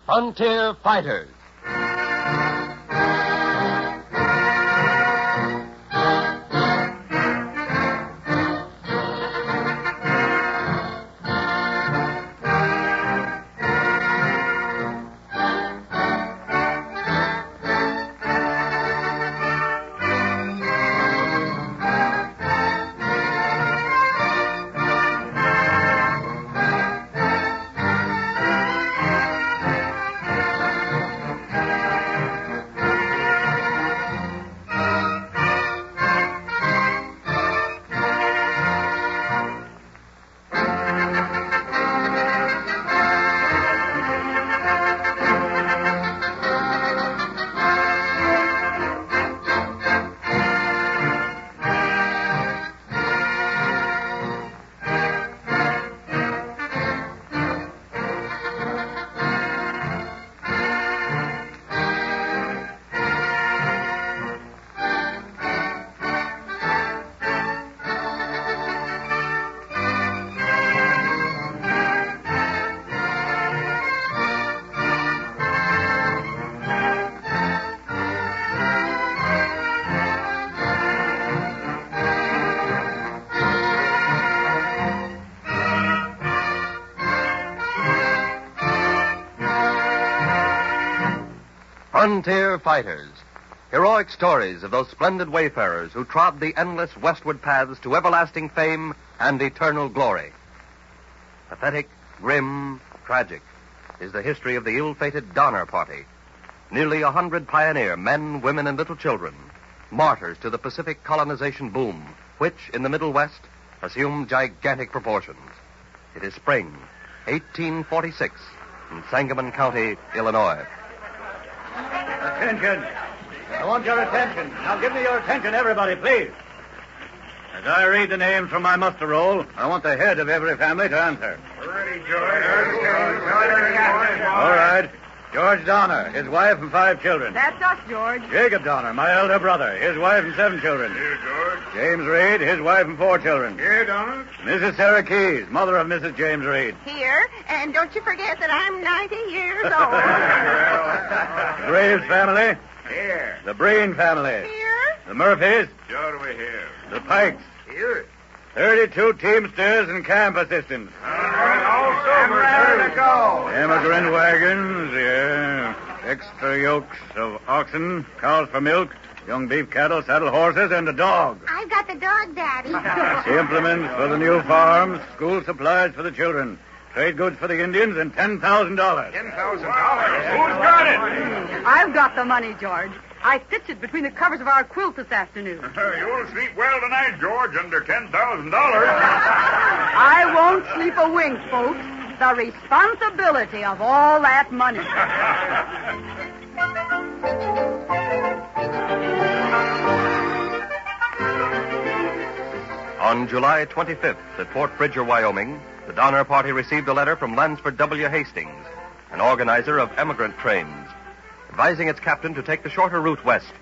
Frontier Fighters. Frontier Fighters. Heroic stories of those splendid wayfarers who trod the endless westward paths to everlasting fame and eternal glory. Pathetic, grim, tragic is the history of the ill-fated Donner Party. Nearly 100 pioneer men, women, and little children, martyrs to the Pacific colonization boom, which, in the Middle West, assumed gigantic proportions. It is spring, 1846, in Sangamon County, Illinois. Attention. I want your attention. Now give me your attention, everybody, please. As I read the names from my muster roll, I want the head of every family to answer. Ready, George. All right. George Donner, his wife and 5 children. That's us, George. Jacob Donner, my elder brother, his wife and 7 children. Here, George. James Reed, his wife and 4 children. Here, Donner. Mrs. Sarah Keyes, mother of Mrs. James Reed. Here, and don't you forget that I'm 90 years old. The Graves family. Here. The Breen family. Here? The Murphys. Sure, we here. The Pikes. Here. 32 teamsters and camp assistants. I'm ready to go. Emigrant wagons, yeah. Extra yokes of oxen, cows for milk, young beef cattle, saddle horses, and a dog. I've got the dog, Daddy. Implements for the new farms, school supplies for the children, trade goods for the Indians, and $10,000. $10,000. Who's got it? I've got the money, George. I stitched it between the covers of our quilt this afternoon. You'll sleep well tonight, George, under $10,000. I won't sleep a wink, folks. The responsibility of all that money. On July 25th at Fort Bridger, Wyoming, the Donner Party received a letter from Lansford W. Hastings, an organizer of emigrant trains, advising its captain to take the shorter route west,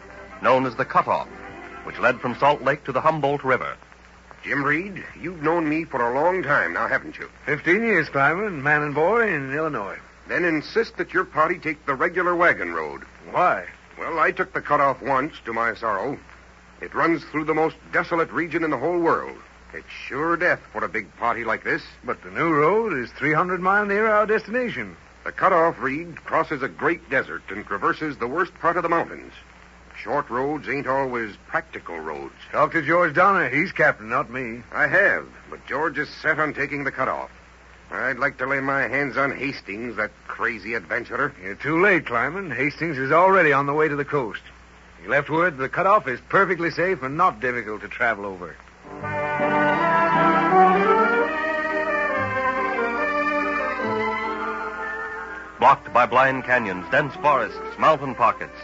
known as the Cutoff, which led from Salt Lake to the Humboldt River. Jim Reed, you've known me for a long time now, haven't you? 15 years, Climbing, man and boy in Illinois. Then insist that your party take the regular wagon road. Why? Well, I took the cutoff once, to my sorrow. It runs through the most desolate region in the whole world. It's sure death for a big party like this. But the new road is 300 miles near our destination. The cutoff, Reed, crosses a great desert and traverses the worst part of the mountains. Short roads ain't always practical roads. Talk to George Donner. He's captain, not me. I have, but George is set on taking the cutoff. I'd like to lay my hands on Hastings, that crazy adventurer. You're too late, Climbing. Hastings is already on the way to the coast. He left word the cutoff is perfectly safe and not difficult to travel over. Blocked by blind canyons, dense forests, mountain pockets,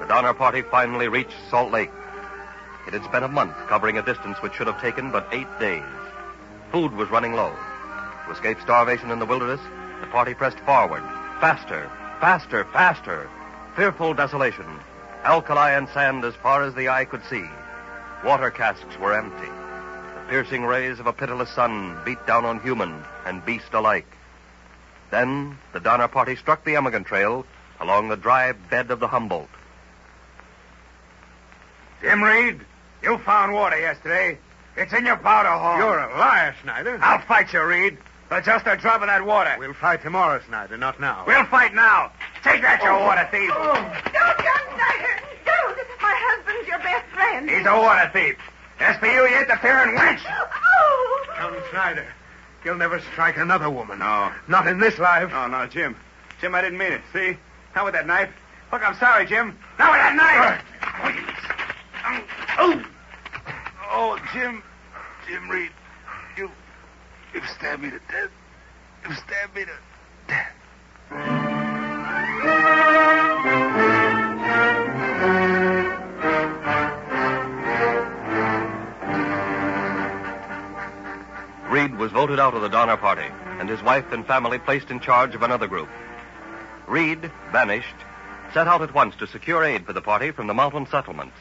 the Donner Party finally reached Salt Lake. It had spent a month covering a distance which should have taken but 8 days. Food was running low. To escape starvation in the wilderness, the party pressed forward. Faster, faster, faster. Fearful desolation. Alkali and sand as far as the eye could see. Water casks were empty. The piercing rays of a pitiless sun beat down on human and beast alike. Then the Donner Party struck the emigrant trail along the dry bed of the Humboldt. Jim Reed, you found water yesterday. It's in your powder horn. You're a liar, Snyder. I'll fight you, Reed. For just a drop of that water. We'll fight tomorrow, Snyder, not now. We'll fight now. Take that, you water thief. Don't, John Snyder. Don't. My husband's your best friend. He's a water thief. As for you interfering wench. Oh. Come, Snyder. You'll never strike another woman. No. Not in this life. Oh, no, Jim. Jim, I didn't mean it. See? Not with that knife. Look, I'm sorry, Jim. Not with that knife. Oh, Jim Reed, you've stabbed me to death. You've stabbed me to death. Reed was voted out of the Donner Party, and his wife and family placed in charge of another group. Reed, banished, set out at once to secure aid for the party from the mountain settlements.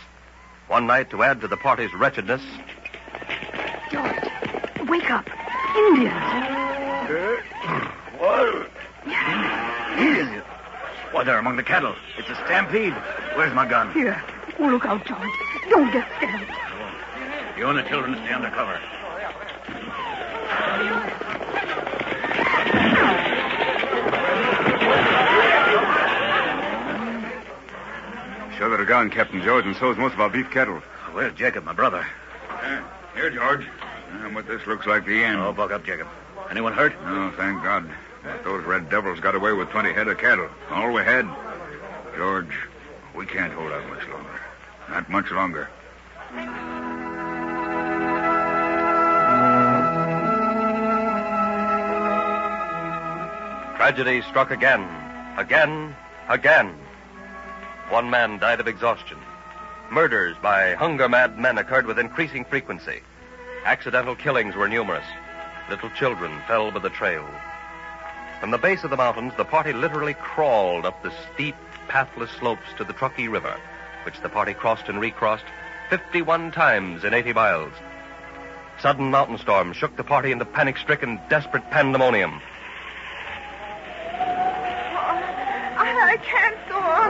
One night, to add to the party's wretchedness... George, wake up. Indians. What? Indians? Why, they're among the cattle. It's a stampede. Where's my gun? Here. Oh, look out, George. Don't get scared. You and the children stay under cover. Sure that a gun, Captain George, and so's most of our beef cattle. Where's Jacob, my brother? Here, George. But this looks like the end. Oh, buck up, Jacob. Anyone hurt? Oh, thank God. But those red devils got away with 20 head of cattle. All we had. George, we can't hold out much longer. Not much longer. Tragedy struck again. Again. One man died of exhaustion. Murders by hunger-mad men occurred with increasing frequency. Accidental killings were numerous. Little children fell by the trail. From the base of the mountains, the party literally crawled up the steep, pathless slopes to the Truckee River, which the party crossed and recrossed 51 times in 80 miles. Sudden mountain storms shook the party into panic-stricken, desperate pandemonium. I can't go on.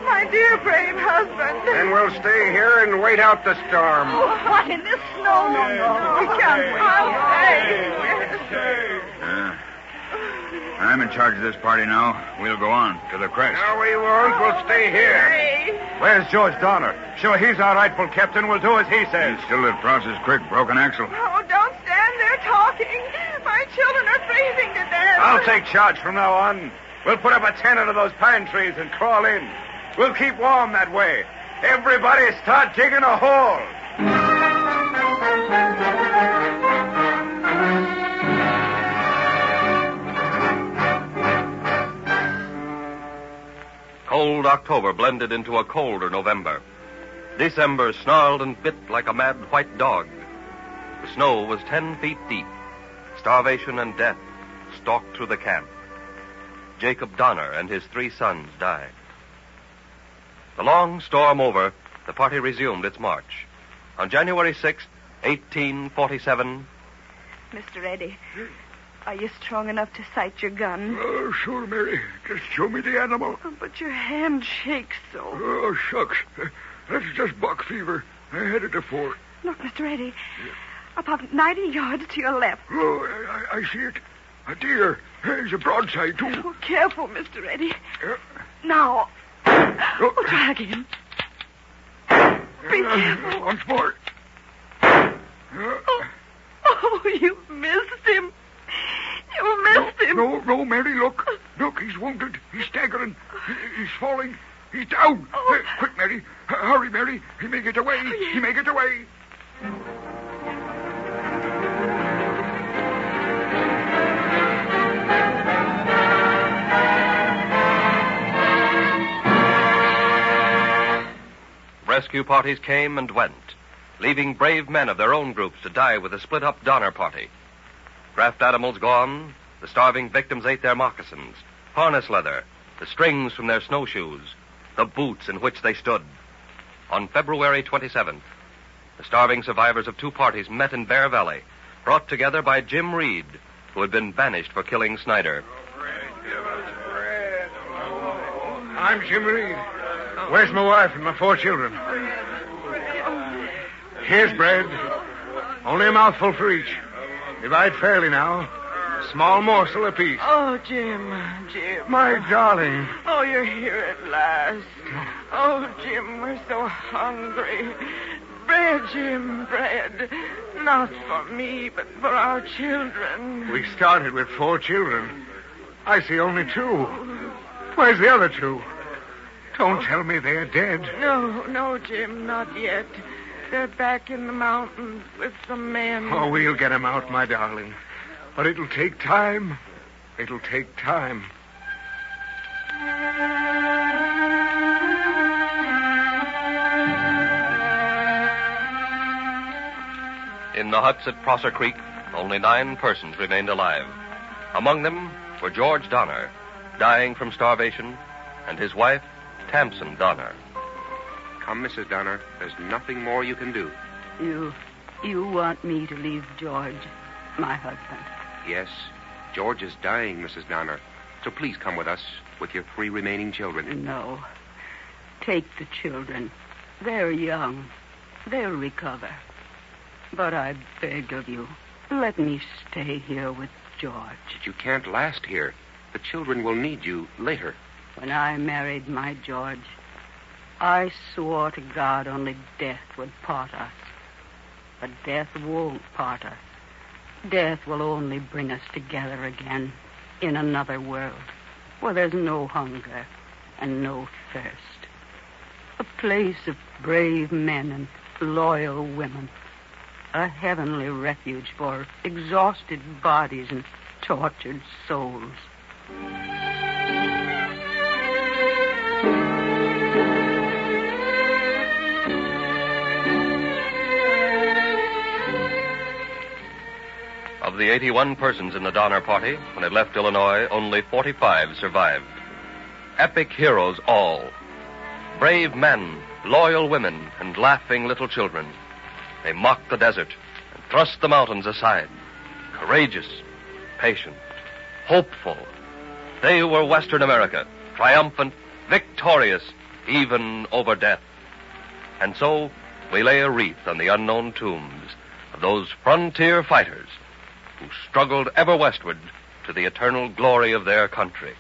My dear, brave husband. Then we'll stay here and wait out the storm. Oh, what, in this snow? No. We can't wait. I'll stay. I'm in charge of this party now. We'll go on to the crest. No, we won't. We'll stay here. Where's George Donner? Sure, he's our rightful captain. We'll do as he says. He's still at Process Creek, Broken Axle. Oh, don't stand there talking. My children are freezing to death. I'll take charge from now on. We'll put up a tent under those pine trees and crawl in. We'll keep warm that way. Everybody start digging a hole. Cold October blended into a colder November. December snarled and bit like a mad white dog. The snow was 10 feet deep. Starvation and death stalked through the camp. Jacob Donner and his 3 sons died. The long storm over, the party resumed its march. On January 6th, 1847... Mr. Eddie, are you strong enough to sight your gun? Oh, sure, Mary. Just show me the animal. Oh, but your hand shakes so. Oh, shucks. That's just buck fever. I had it before. Look, Mr. Eddie, about 90 yards to your left. Oh, I see it. A deer. There's a broadside, too. Oh, careful, Mr. Eddie. Now. Oh, try again. Be careful. Once more. Oh, you missed him. You missed him. No, Mary, look. Look, he's wounded. He's staggering. He's falling. He's down. Oh. Quick, Mary. Hurry, Mary. He may get away. Oh, yes. He may get away. Rescue parties came and went, leaving brave men of their own groups to die with the split-up Donner Party. Draft animals gone, the starving victims ate their moccasins, harness leather, the strings from their snowshoes, the boots in which they stood. On February 27th, the starving survivors of 2 parties met in Bear Valley, brought together by Jim Reed, who had been banished for killing Snyder. I'm Jim Reed. Where's my wife and my 4 children? Here's bread. Only a mouthful for each. Divide fairly now. A small morsel apiece. Oh, Jim. My darling. Oh, you're here at last. Oh, Jim, we're so hungry. Bread, Jim, bread. Not for me, but for our children. We started with 4 children. I see only 2. Where's the other 2? Don't tell me they're dead. No, Jim, not yet. They're back in the mountains with some men. Oh, we'll get 'em out, my darling. But it'll take time. It'll take time. In the huts at Prosser Creek, only 9 persons remained alive. Among them were George Donner, dying from starvation, and his wife, Tamsin Donner. Come, Mrs. Donner. There's nothing more you can do. You want me to leave George, my husband? Yes, George is dying, Mrs. Donner. So please come with us with your 3 remaining children. No. Take the children. They're young. They'll recover. But I beg of you, let me stay here with George. But you can't last here. The children will need you later. When I married my George, I swore to God only death would part us. But death won't part us. Death will only bring us together again in another world where there's no hunger and no thirst. A place of brave men and loyal women. A heavenly refuge for exhausted bodies and tortured souls. Of the 81 persons in the Donner Party, when it left Illinois, only 45 survived. Epic heroes all. Brave men, loyal women, and laughing little children. They mocked the desert and thrust the mountains aside. Courageous, patient, hopeful. They were Western America, triumphant, victorious, even over death. And so we lay a wreath on the unknown tombs of those frontier fighters who struggled ever westward to the eternal glory of their country.